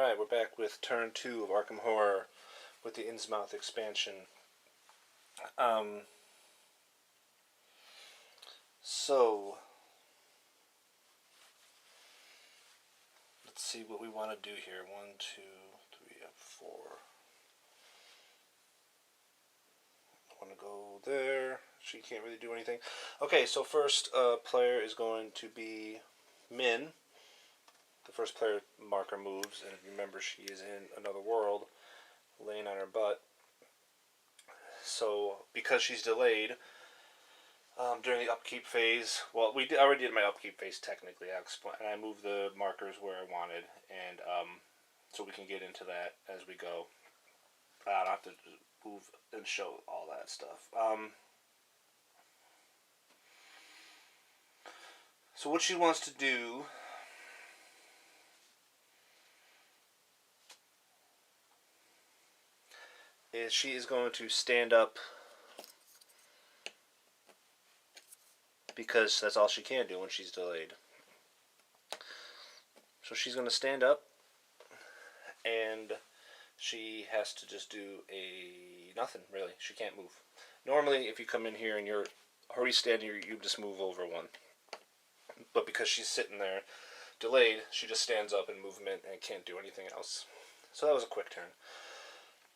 Alright, we're back with turn 2 of Arkham Horror with the Innsmouth expansion. So let's see what we want to do here. 1, 2, 3, 4. I want to go there. She can't really do anything. Okay, so first player is going to be Min. The first player marker moves, and remember she is in another world, laying on her butt. So because she's delayed during the upkeep phase, well, I already did my upkeep phase technically. And I moved the markers where I wanted, and so we can get into that as we go. I don't have to move and show all that stuff. So what she wants to do is she is going to stand up because that's all she can do when she's delayed. So she's going to stand up, and she has to just do nothing, really. She can't move. Normally, if you come in here and you're already standing, you just move over one. But because she's sitting there delayed, she just stands up in movement and can't do anything else. So that was a quick turn.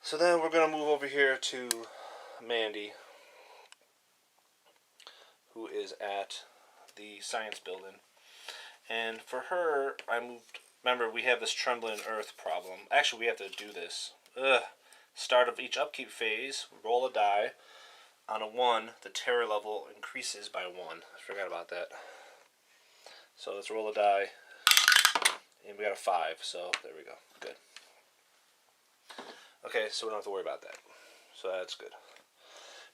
So then we're going to move over here to Mandy, who is at the science building. And for her, I moved... Remember, we have this trembling earth problem. Actually, we have to do this. Start of each upkeep phase, roll a die. On a 1, the terror level increases by 1. I forgot about that. So let's roll a die. And we got a 5, so there we go. Good. Okay, so we don't have to worry about that. So that's good.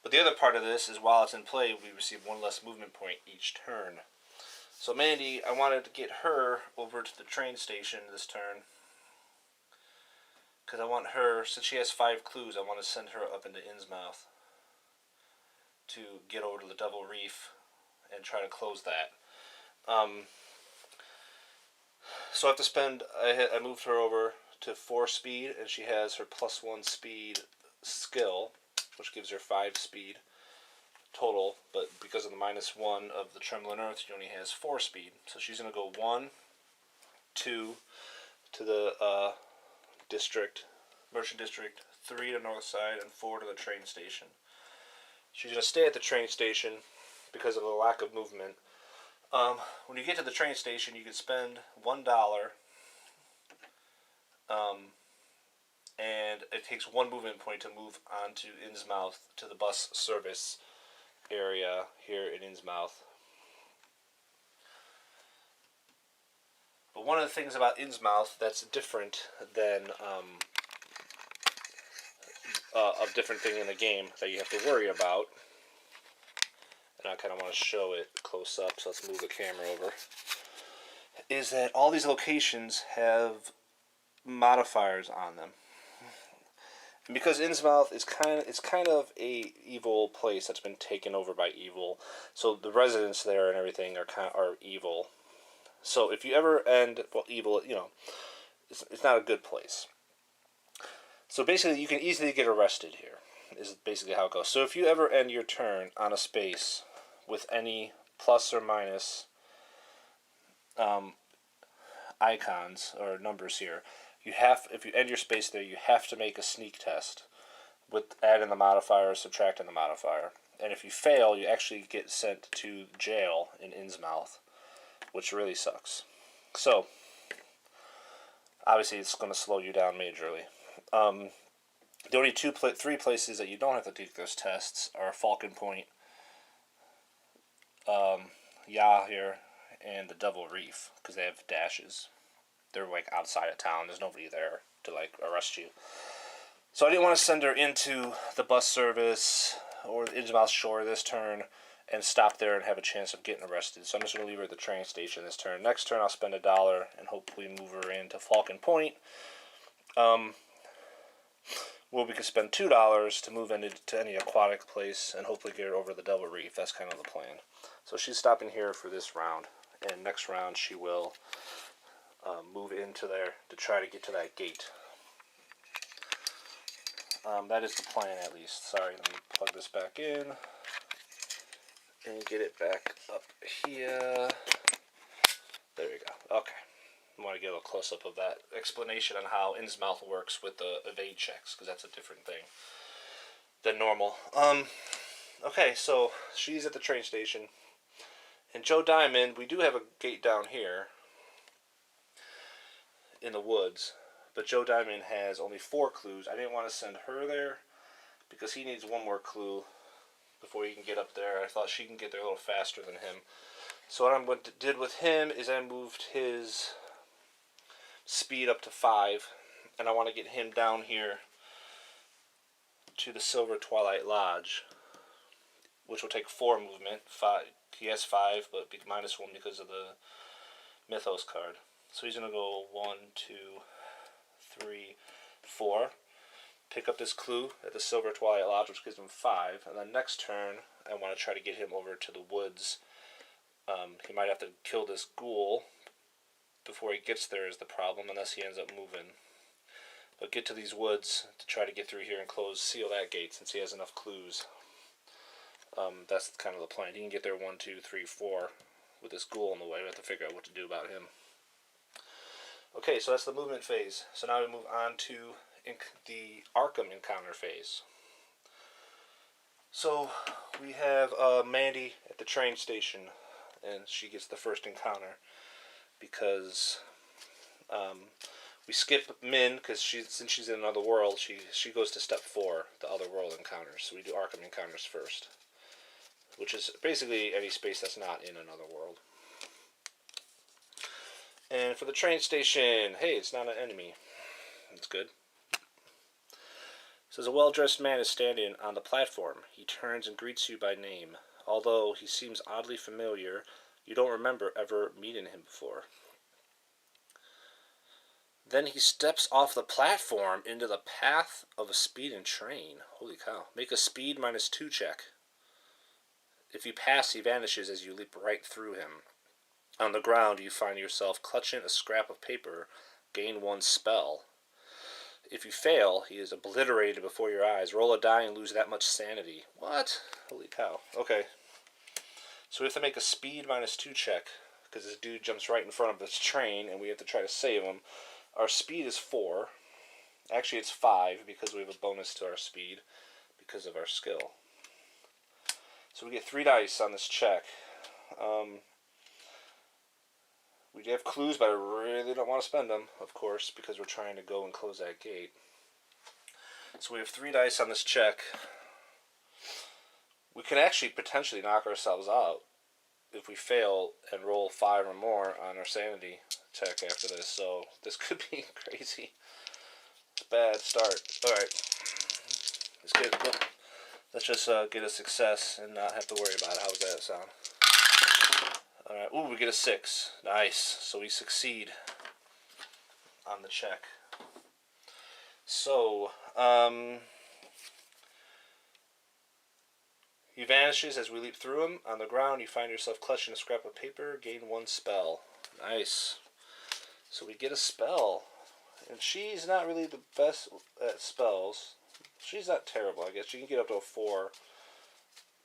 But the other part of this is while it's in play, we receive 1 less movement point each turn. So Mandy, I wanted to get her over to the train station this turn. Because I want her, since she has 5 clues, I want to send her up into Innsmouth to get over to the Devil Reef and try to close that. So I have to spend, I moved her over to 4 speed, and she has her +1 speed skill, which gives her 5 speed total, but because of the -1 of the Trembling Earth, she only has 4 speed. So she's going to go 1, 2 to the Merchant District, 3 to North Side, and 4 to the train station. She's going to stay at the train station because of the lack of movement. When you get to the train station, you can spend $1, and it takes 1 movement point to move on to Innsmouth to the bus service area here in Innsmouth. But one of the things about Innsmouth that's different than a different thing in the game that you have to worry about, and I kind of want to show it close up, so let's move the camera over, is that all these locations have modifiers on them. And because Innsmouth is kind of a evil place that's been taken over by evil, so the residents there and everything are evil. So if you ever end, well, evil, it's not a good place. So basically, you can easily get arrested here, is basically how it goes. So if you ever end your turn on a space with any plus or minus icons or numbers here, if you end your space there, you have to make a sneak test with adding the modifier or subtracting the modifier. And if you fail, you actually get sent to jail in Innsmouth, which really sucks. So obviously, it's going to slow you down majorly. The only 3 places that you don't have to take those tests are Falcon Point, here, and the Devil Reef, because they have dashes. They're like outside of town. There's nobody there to like arrest you. So I didn't want to send her into the bus service or the Innsmouth Shore this turn and stop there and have a chance of getting arrested. So I'm just going to leave her at the train station this turn. Next turn I'll spend $1 and hopefully move her into Falcon Point. Well, we could spend $2 to move into any aquatic place and hopefully get her over the Devil Reef. That's kind of the plan. So she's stopping here for this round, and next round she will move into there to try to get to that gate. That is the plan, at least. Sorry, let me plug this back in and get it back up here. There we go. Okay. I want to get a little close-up of that explanation on how Innsmouth works with the evade checks, because that's a different thing than normal. Okay, so she's at the train station. And Joe Diamond, we do have a gate down here in the woods, but Joe Diamond has only 4 clues. I didn't want to send her there because he needs one more clue before he can get up there. I thought she can get there a little faster than him. So what I did with him is I moved his speed up to 5, and I want to get him down here to the Silver Twilight Lodge, which will take 4 movement. 5. He has 5, but minus 1 because of the Mythos card. So he's going to go 1, 2, 3, 4. Pick up this clue at the Silver Twilight Lodge, which gives him 5. And then next turn, I want to try to get him over to the woods. He might have to kill this ghoul before he gets there is the problem, unless he ends up moving. But get to these woods to try to get through here and seal that gate since he has enough clues. That's kind of the plan. He can get there 1, 2, 3, 4 with this ghoul in the way. We have to figure out what to do about him. Okay, so that's the movement phase. So now we move on to the Arkham encounter phase. So we have Mandy at the train station, and she gets the first encounter because we skip Min because since she's in another world, she goes to step 4, the other world encounters. So we do Arkham encounters first, which is basically any space that's not in another world. And for the train station, hey, it's not an enemy. That's good. It says a well-dressed man is standing on the platform. He turns and greets you by name. Although he seems oddly familiar, you don't remember ever meeting him before. Then he steps off the platform into the path of a speeding train. Holy cow. Make a speed -2 check. If you pass, he vanishes as you leap right through him. On the ground, you find yourself clutching a scrap of paper. Gain 1 spell. If you fail, he is obliterated before your eyes. Roll a die and lose that much sanity. What? Holy cow. Okay. So we have to make a speed -2 check because this dude jumps right in front of this train and we have to try to save him. Our speed is 4. Actually, it's 5 because we have a bonus to our speed because of our skill. So we get 3 dice on this check. We have clues, but I really don't want to spend them, of course, because we're trying to go and close that gate. So we have 3 dice on this check. We can actually potentially knock ourselves out if we fail and roll 5 or more on our sanity check after this. So this could be crazy. It's a bad start. Alright. Let's just get a success and not have to worry about it. How does that sound? Alright, ooh, we get a 6. Nice. So we succeed on the check. So, he vanishes as we leap through him. On the ground, you find yourself clutching a scrap of paper. Gain 1 spell. Nice. So we get a spell. And she's not really the best at spells. She's not terrible, I guess. She can get up to a 4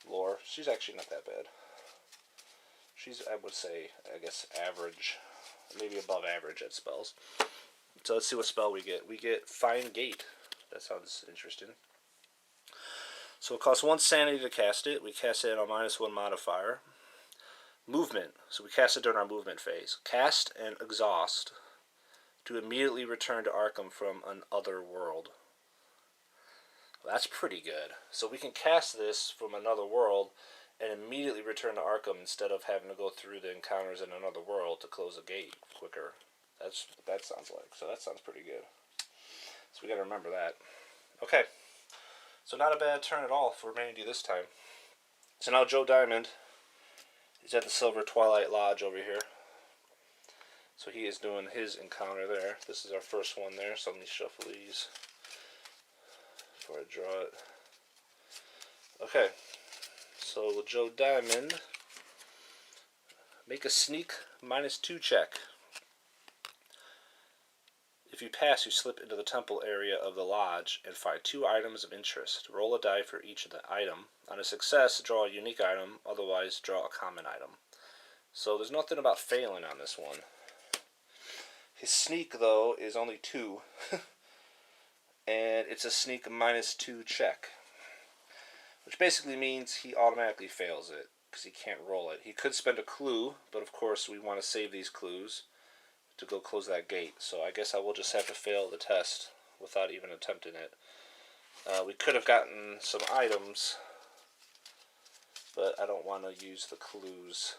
lore. She's actually not that bad. She's, I would say, I guess, average. Maybe above average at spells. So let's see what spell we get. We get Fine Gate. That sounds interesting. So it costs 1 sanity to cast it. We cast it on a -1 modifier. Movement. So we cast it during our movement phase. Cast and exhaust to immediately return to Arkham from another world. Well, that's pretty good. So we can cast this from another world and immediately return to Arkham instead of having to go through the encounters in another world to close the gate quicker. That's what that sounds like. So that sounds pretty good. So we got to remember that. Okay. So not a bad turn at all for Mandy this time. So now Joe Diamond is at the Silver Twilight Lodge over here. So he is doing his encounter there. This is our first one there. So let me shuffle these before I draw it. Okay. So Joe Diamond, make a sneak -2 check. you pass, you slip into the temple area of the lodge and find 2 items of interest. Roll a die for each of the item. On a success, draw a unique item. Otherwise, draw a common item. So there's nothing about failing on this one. His sneak, though, is only 2. And it's a sneak -2 check. Which basically means he automatically fails it, because he can't roll it. He could spend a clue, but of course we want to save these clues to go close that gate. So I guess I will just have to fail the test without even attempting it. We could have gotten some items, but I don't want to use the clues.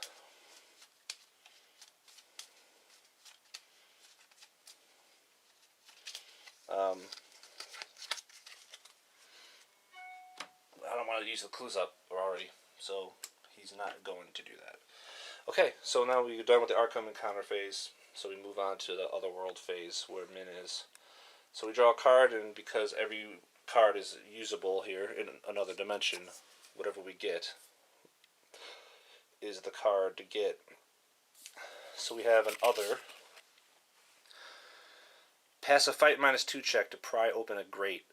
I don't want to use the clues up already, so he's not going to do that. Okay, so now we're done with the Arkham encounter phase, so we move on to the Otherworld phase where Min is. So we draw a card, and because every card is usable here in another dimension, whatever we get is the card to get. So we have an Other. Pass a fight -2 check to pry open a grate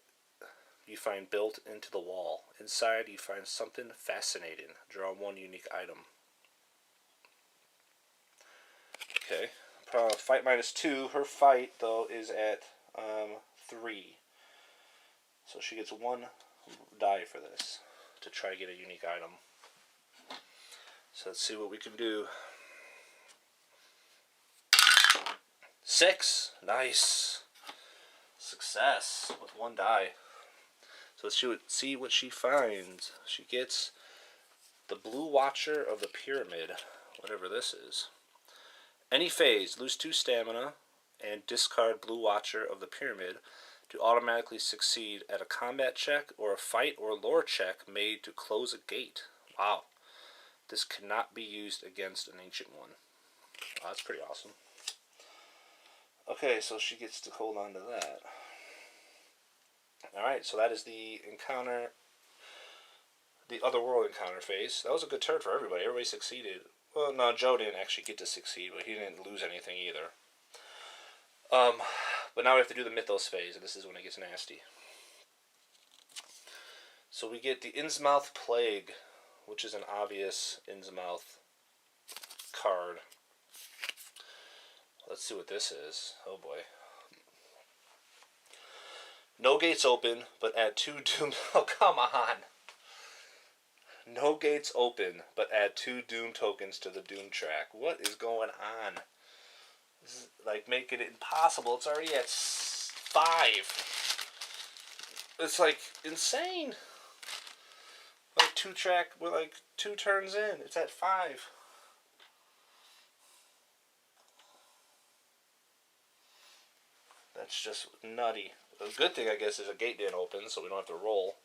you find built into the wall. Inside you find something fascinating. Draw 1 unique item. Okay. Fight -2. Her fight, though, is at 3. So she gets 1 die for this to try to get a unique item. So let's see what we can do. 6. Nice. Success with 1 die. So let's see what she finds. She gets the Blue Watcher of the Pyramid, whatever this is. Any phase, lose 2 stamina and discard Blue Watcher of the Pyramid to automatically succeed at a combat check or a fight or lore check made to close a gate. Wow. This cannot be used against an ancient one. Wow, that's pretty awesome. Okay, so she gets to hold on to that. Alright, so that is the encounter, the Otherworld encounter phase. That was a good turn for everybody. Everybody succeeded. Well, no, Joe didn't actually get to succeed, but he didn't lose anything either. But now we have to do the Mythos phase, and this is when it gets nasty. So we get the Innsmouth Plague, which is an obvious Innsmouth card. Let's see what this is. Oh boy. No gates open, but add 2 doom... Oh, come on! No gates open, but add 2 doom tokens to the doom track. What is going on? This is like making it impossible. It's already at 5. It's like insane. Like 2 track, we're like 2 turns in. It's at 5. That's just nutty. The good thing, I guess, is a gate didn't open, so we don't have to roll.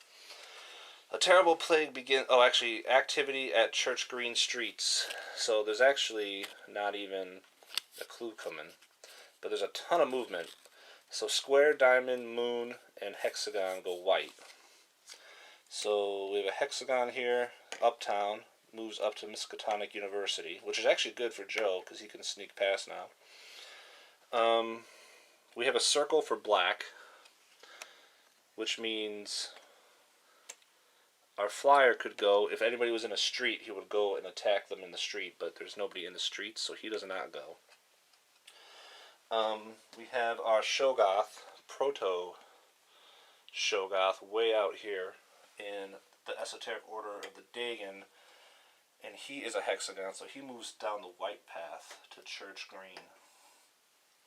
A terrible plague begins... Oh, actually, activity at Church Green Streets. So there's actually not even a clue coming. But there's a ton of movement. So square, diamond, moon, and hexagon go white. So we have a hexagon here, uptown, moves up to Miskatonic University, which is actually good for Joe, because he can sneak past now. We have a circle for black, which means our flyer could go, if anybody was in a street, he would go and attack them in the street, but there's nobody in the street, so he does not go. We have our Shogoth, Proto-Shogoth, way out here in the Esoteric Order of the Dagon, and he is a hexagon, so he moves down the white path to Church Green,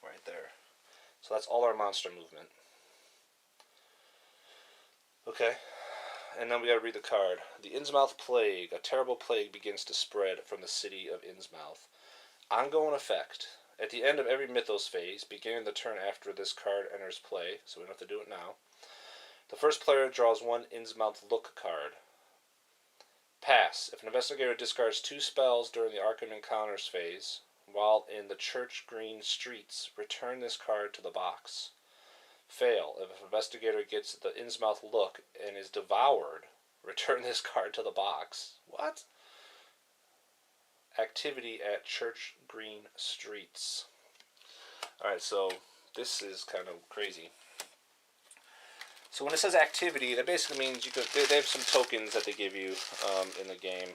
right there. So that's all our monster movement. Okay, and then we gotta read the card. The Innsmouth Plague. A terrible plague begins to spread from the city of Innsmouth. Ongoing effect. At the end of every Mythos phase, beginning the turn after this card enters play, so we don't have to do it now, the first player draws 1 Innsmouth Look card. Pass. If an investigator discards 2 spells during the Arkham Encounters phase, while in the Church Green Streets, return this card to the box. Fail. If an investigator gets the Innsmouth Look and is devoured, return this card to the box. What? Activity at Church Green Streets. Alright, so this is kind of crazy. So when it says activity, that basically means they have some tokens that they give you in the game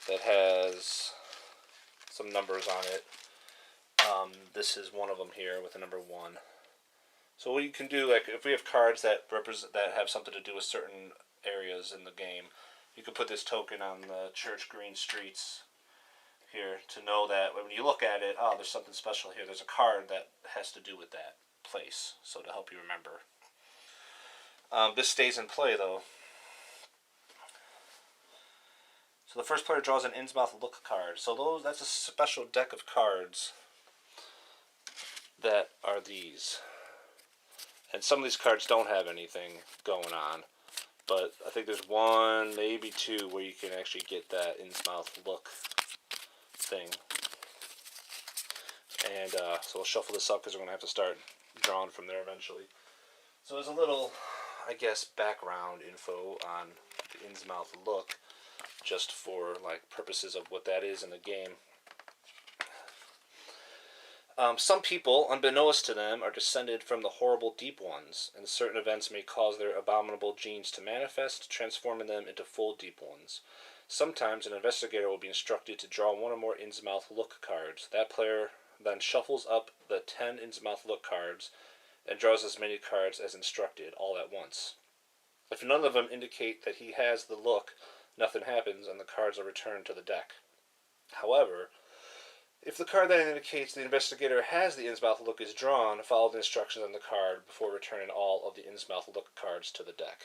that has some numbers on it. This is one of them here with the number 1. So what you can do, like if we have cards that have something to do with certain areas in the game, you can put this token on the church green streets here to know that when you look at it, oh, there's something special here. There's a card that has to do with that place, so to help you remember. This stays in play, though. So the first player draws an Innsmouth look card. So that's a special deck of cards that are these. And some of these cards don't have anything going on. But I think there's 1, maybe 2, where you can actually get that Innsmouth look thing. And so we'll shuffle this up because we're going to have to start drawing from there eventually. So there's a little, I guess, background info on the Innsmouth look, just for like purposes of what that is in the game. Some people, unbeknownst to them, are descended from the horrible Deep Ones, and certain events may cause their abominable genes to manifest, transforming them into full Deep Ones. Sometimes an investigator will be instructed to draw 1 or more Innsmouth look cards. That player then shuffles up the 10 Innsmouth look cards and draws as many cards as instructed, all at once. If none of them indicate that he has the look, nothing happens and the cards are returned to the deck. However, if the card that indicates the investigator has the Innsmouth look is drawn, follow the instructions on the card before returning all of the Innsmouth look cards to the deck.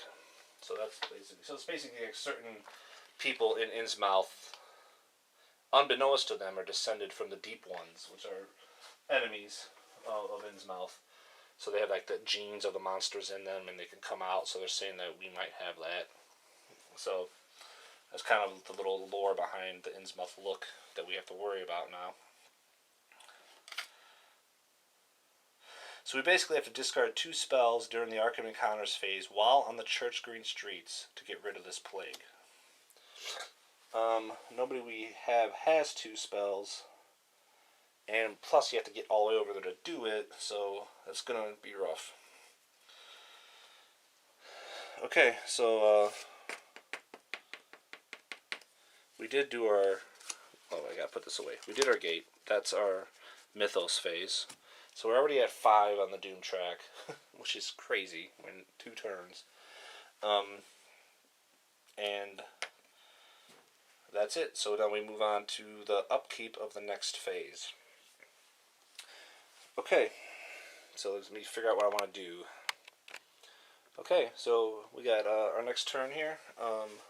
So it's basically like certain people in Innsmouth, unbeknownst to them, are descended from the Deep Ones, which are enemies of Innsmouth. So they have like the genes of the monsters in them, and they can come out. So they're saying that we might have that. So that's kind of the little lore behind the Innsmouth look that we have to worry about now. So we basically have to discard 2 spells during the Arkham Encounters phase while on the church green streets to get rid of this plague. Nobody we have has 2 spells, and plus you have to get all the way over there to do it, so that's going to be rough. Okay, so we did do our... Oh, I gotta put this away. We did our gate. That's our Mythos phase. So we're already at 5 on the Doom track, which is crazy in 2 turns. And that's it. So then we move on to the upkeep of the next phase. Okay, so let me figure out what I want to do. Okay, so we got our next turn here.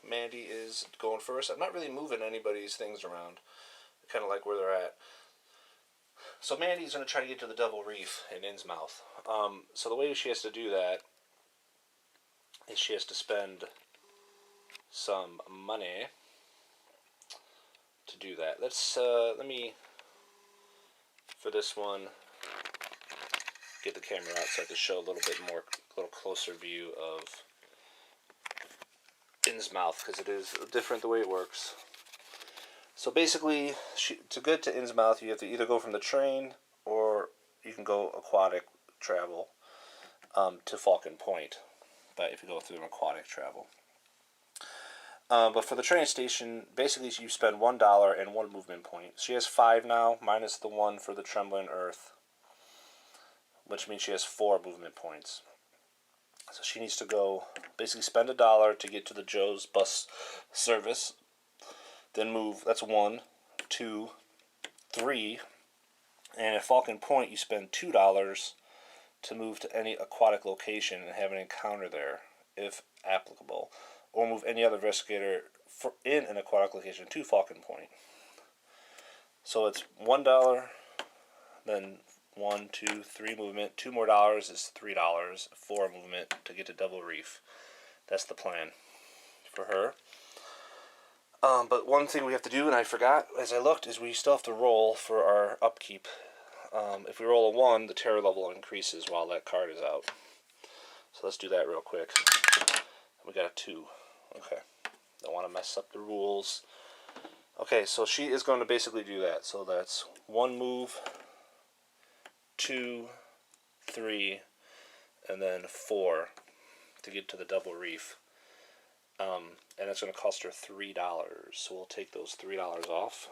Mandy is going first. I'm not really moving anybody's things around. I kind of like where they're at. So Mandy's going to try to get to the Devil Reef in Innsmouth. So the way she has to do that is she has to spend some money to do that. Let me, for this one, get the camera out so I can show a little closer view of Innsmouth, because it is different the way it works. So basically, to get to Innsmouth, you have to either go from the train or you can go aquatic travel to Falcon Point. But if you go through aquatic travel. But for the train station, basically you spend $1 and 1 movement point. She has 5 now, minus the 1 for the Trembling Earth, which means she has 4 movement points. So she needs to go, basically spend $1 to get to the Joe's bus service. Then move, that's 1, 2, 3. And at Falcon Point, you spend $2 to move to any aquatic location and have an encounter there, if applicable. Or move any other investigator in an aquatic location to Falcon Point. So it's $1, then 1, 2, 3 movement. 2 more dollars is $3. 4 movement to get to Devil Reef. That's the plan for her. But one thing we have to do, and I forgot as I looked, is we still have to roll for our upkeep. If we roll a 1, the terror level increases while that card is out. So let's do that real quick. We got a 2. Okay. Don't want to mess up the rules. Okay, so she is going to basically do that. So that's 1 move 2, 3, and then 4 to get to the double reef. And it's going to cost her $3. So we'll take those $3 off.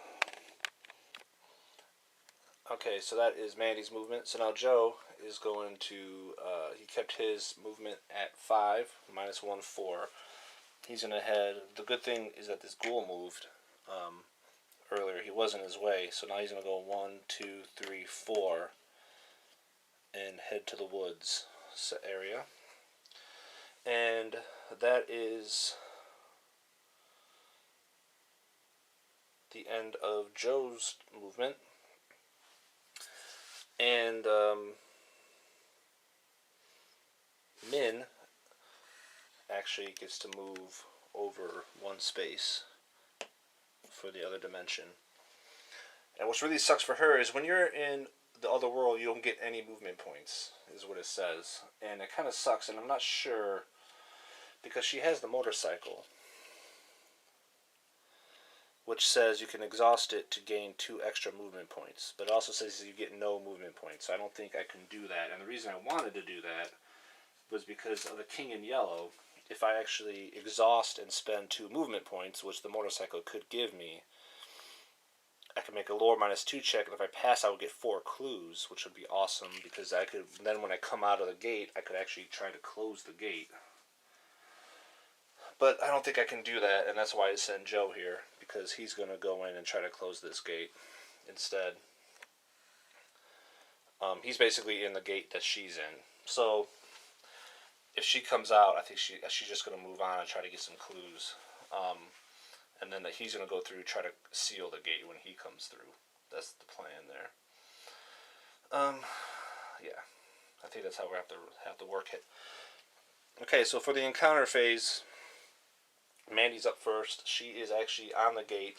Okay, so that is Mandy's movement. So now Joe is going to, he kept his movement at 5, minus 1, 4. He's going to head, the good thing is that this ghoul moved earlier. He was in his way, so now he's going to go 1, 2, 3, 4, and head to the woods area. And that is the end of Joe's movement. And Min actually gets to move over 1 space for the other dimension. And what really sucks for her is when you're in the other world, you don't get any movement points, is what it says. And it kind of sucks, and I'm not sure, because she has the motorcycle, which says you can exhaust it to gain 2 extra movement points. But it also says you get no movement points, so I don't think I can do that. And the reason I wanted to do that was because of the King in Yellow. If I actually exhaust and spend 2 movement points, which the motorcycle could give me, I could make a lore -2 check, and if I pass, I would get 4 clues, which would be awesome, because I could, then when I come out of the gate, I could actually try to close the gate. But I don't think I can do that, and that's why I sent Joe here, because he's going to go in and try to close this gate instead. He's basically in the gate that she's in. So if she comes out, I think she's just going to move on and try to get some clues. And then he's going to go through, try to seal the gate when he comes through. That's the plan there. Yeah, I think that's how we have to work it. Okay, so for the encounter phase, Mandy's up first. She is actually on the gate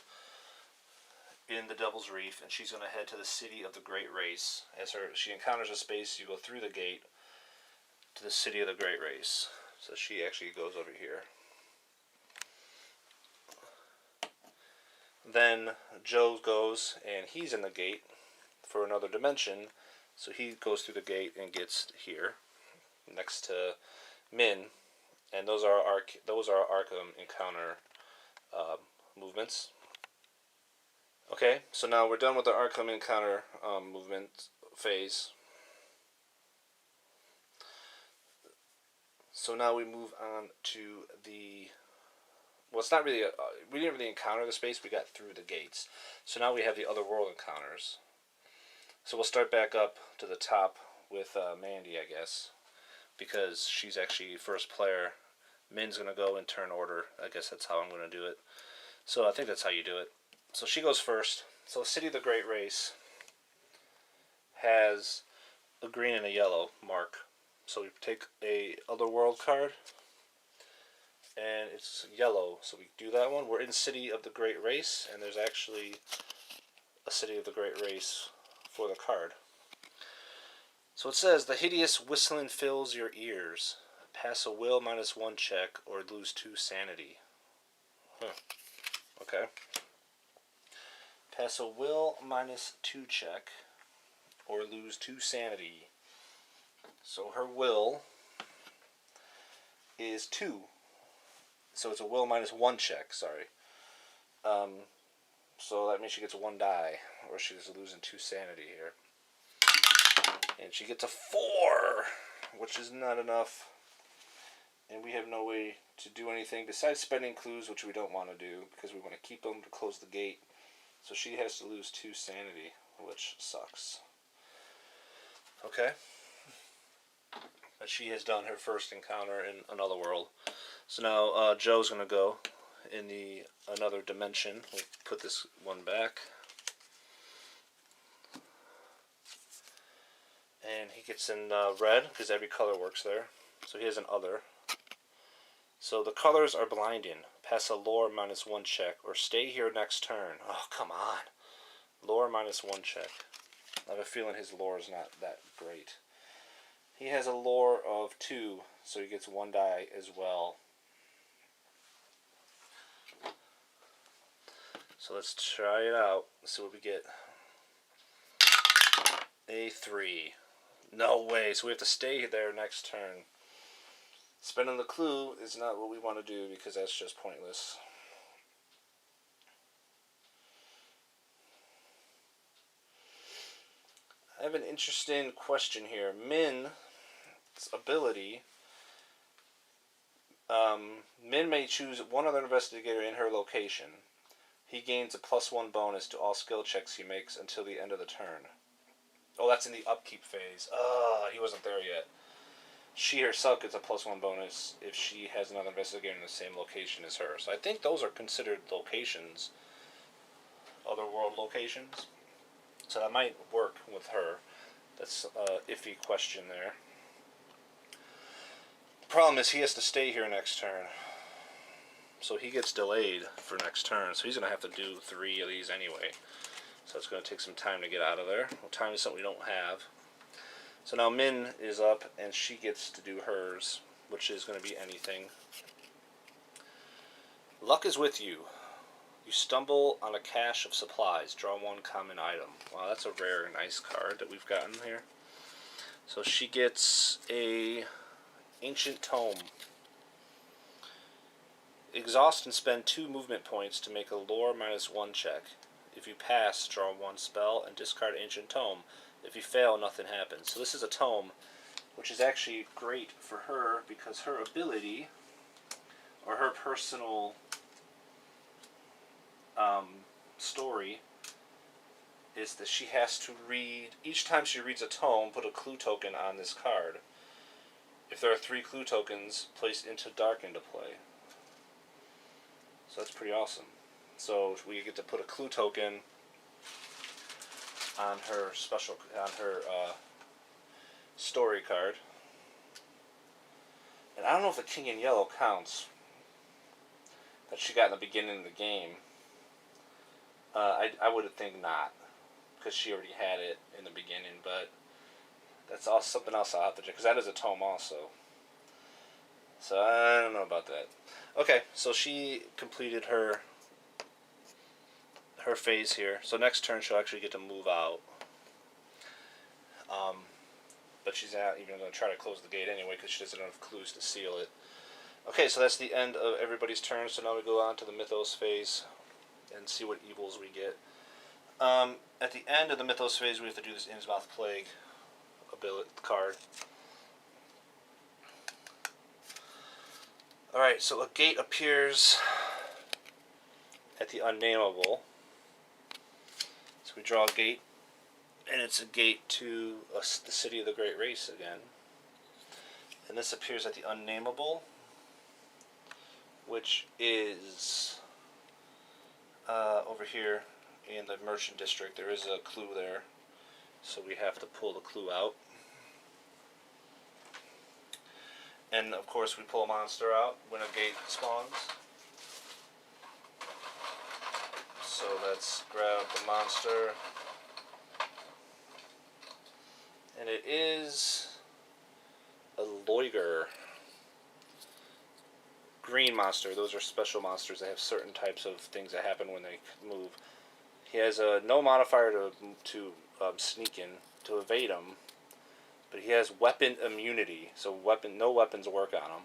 in the Devil's Reef, and she's going to head to the City of the Great Race. As she encounters a space, you go through the gate to the City of the Great Race. So she actually goes over here. Then Joe goes, and he's in the gate for another dimension. So he goes through the gate and gets here, next to Min. And those are our Arkham encounter movements. Okay, so now we're done with the Arkham encounter movement phase. So now we move on to the, well, it's not really, we didn't really encounter the space, we got through the gates. So now we have the other world encounters. So we'll start back up to the top with Mandy, I guess, because she's actually first player. Min's going to go in turn order. I guess that's how I'm going to do it. So I think that's how you do it. So she goes first. So City of the Great Race has a green and a yellow mark. So we take a other world card, and it's yellow. So we do that one. We're in City of the Great Race, and there's actually a City of the Great Race for the card. So it says, the hideous whistling fills your ears. Pass a will -1 check or lose 2 sanity. Okay. Pass a will -2 check or lose 2 sanity. So her will is 2. So it's a will -1 check, sorry. So that means she gets 1 die, or she's losing 2 sanity here. And she gets a 4, which is not enough. And we have no way to do anything besides spending clues, which we don't want to do, because we want to keep them to close the gate. So she has to lose 2 sanity, which sucks. Okay. But she has done her first encounter in another world. So now Joe's going to go in another dimension. We'll put this one back. And he gets in red, because every color works there. So he has an other. So the colors are blinding. Pass a lore -1 check, or stay here next turn. Oh, come on. Lore -1 check. I have a feeling his lore is not that great. He has a lore of 2, so he gets 1 die as well. So let's try it out. Let's see what we get. A3. No way. So we have to stay there next turn. Spending the clue is not what we want to do because that's just pointless. I have an interesting question here. Min's ability. Min may choose one other investigator in her location. He gains a +1 bonus to all skill checks he makes until the end of the turn. Oh, that's in the upkeep phase. He wasn't there yet. She herself gets a +1 bonus if she has another investigator in the same location as her. So I think those are considered locations. Otherworld locations. So that might work with her. That's an iffy question there. The problem is he has to stay here next turn. So he gets delayed for next turn. So he's going to have to do 3 of these anyway. So it's going to take some time to get out of there. Well, time is something we don't have. So now Min is up and she gets to do hers, which is going to be anything. Luck is with you. You stumble on a cache of supplies. Draw 1 common item. Wow, that's a rare and nice card that we've gotten here. So she gets a ancient tome. Exhaust and spend 2 movement points to make a lore -1 check. If you pass, draw 1 spell and discard ancient tome. If you fail, nothing happens. So this is a tome, which is actually great for her because her ability, or her personal story, is that she has to read, each time she reads a tome, put a clue token on this card. If there are 3 clue tokens, place into dark into play. So that's pretty awesome. So we get to put a clue token on her story card. And I don't know if the King in Yellow counts that she got in the beginning of the game. I would think not, because she already had it in the beginning, but that's also something else I'll have to check, because that is a tome also. So I don't know about that. Okay, so she completed her phase here. So next turn she'll actually get to move out. But she's not even going to try to close the gate anyway because she doesn't have clues to seal it. Okay, so that's the end of everybody's turn. So now we go on to the Mythos phase and see what evils we get. At the end of the Mythos phase, we have to do this Innsmouth Plague ability card. Alright, so a gate appears at the Unnameable. So we draw a gate, and it's a gate to the City of the Great Race again. And this appears at the Unnameable, which is over here in the Merchant District. There is a clue there, so we have to pull the clue out. And of course we pull a monster out when a gate spawns. So let's grab the monster. And it is a Loiger. Green monster. Those are special monsters. They have certain types of things that happen when they move. He has no modifier to sneak in, to evade him. But he has weapon immunity, so no weapons work on him.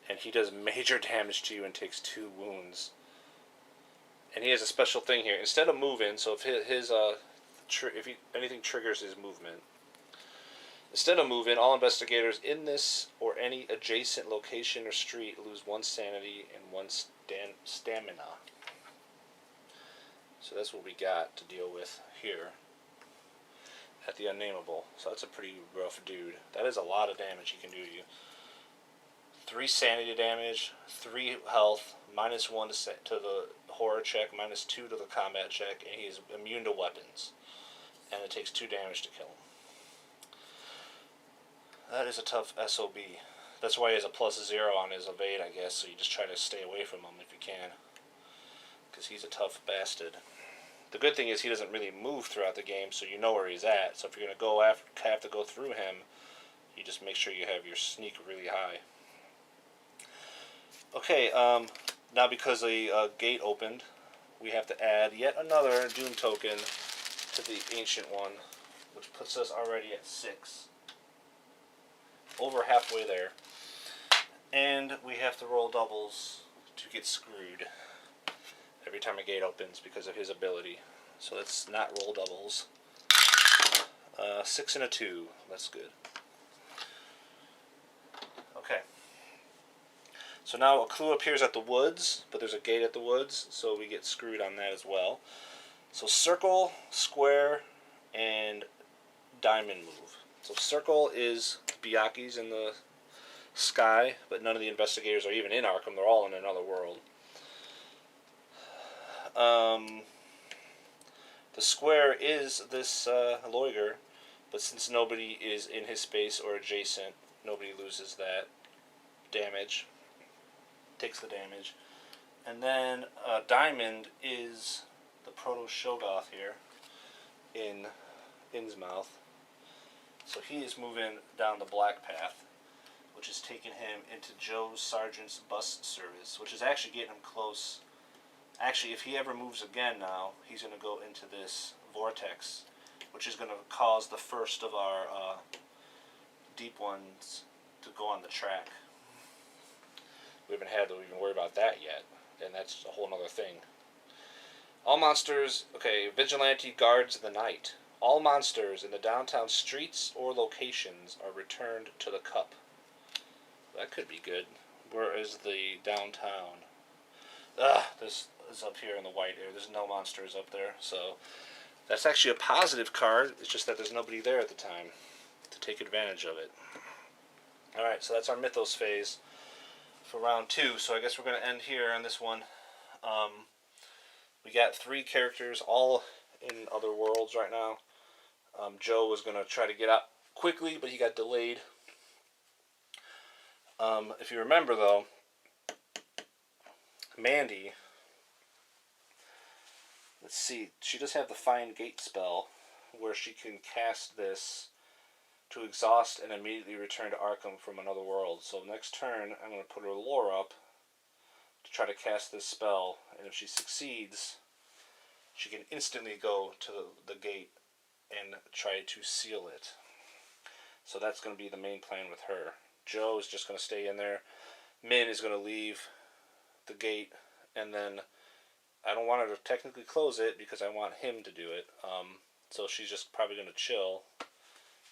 And he does major damage to you and takes 2 wounds. And he has a special thing here. Instead of moving, so if anything triggers his movement, instead of moving, all investigators in this or any adjacent location or street lose 1 sanity and 1 stamina. So that's what we got to deal with here at the Unnameable. So that's a pretty rough dude. That is a lot of damage he can do to you. 3 sanity damage, 3 health, -1 to the horror check, -2 to the combat check, and he's immune to weapons. And it takes 2 damage to kill him. That is a tough SOB. That's why he has a +0 on his evade, I guess, so you just try to stay away from him if you can. Because he's a tough bastard. The good thing is he doesn't really move throughout the game, so you know where he's at. So if you're going to have to go through him, you just make sure you have your sneak really high. Okay, now because the gate opened, we have to add yet another Doom token to the ancient one. which puts us already at 6. Over halfway there. And we have to roll doubles to get screwed every time a gate opens because of his ability. So let's not roll doubles. 6 and a 2. That's good. Okay. So now a clue appears at the woods, but there's a gate at the woods, so we get screwed on that as well. So circle, square, and diamond move. So circle is Byaku's in the sky, but none of the investigators are even in Arkham. They're all in another world. The square is this lawyer, but since nobody is in his space or adjacent, nobody loses that damage. Takes the damage. And then diamond is the Proto-Shoggoth here in Innsmouth. So he is moving down the black path, which is taking him into Joe's sergeant's bus service, which is actually getting him close. Actually, if he ever moves again now, he's going to go into this vortex, which is going to cause the first of our deep ones to go on the track. We haven't had to even worry about that yet, and that's a whole other thing. All monsters, okay, vigilante guards the night. All monsters in the downtown streets or locations are returned to the cup. That could be good. Where is the downtown? This is up here in the white area. There's no monsters up there, so that's actually a positive card. It's just that there's nobody there at the time to take advantage of it. Alright, so that's our Mythos phase for round 2. So I guess we're going to end here on this one. We got 3 characters all in other worlds right now. Joe was going to try to get out quickly, but he got delayed. If you remember, though, Mandy, let's see, she does have the Find Gate spell, where she can cast this to exhaust and immediately return to Arkham from another world. So next turn, I'm going to put her lore up to try to cast this spell, and if she succeeds, she can instantly go to the gate and try to seal it. So that's going to be the main plan with her. Joe is just going to stay in there. Min is going to leave the gate, and then I don't want her to technically close it because I want him to do it. So she's just probably going to chill,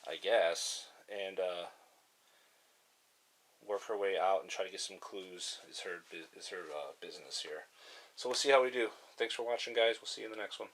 I guess, and work her way out and try to get some clues. Is her business here. So we'll see how we do. Thanks for watching, guys. We'll see you in the next one.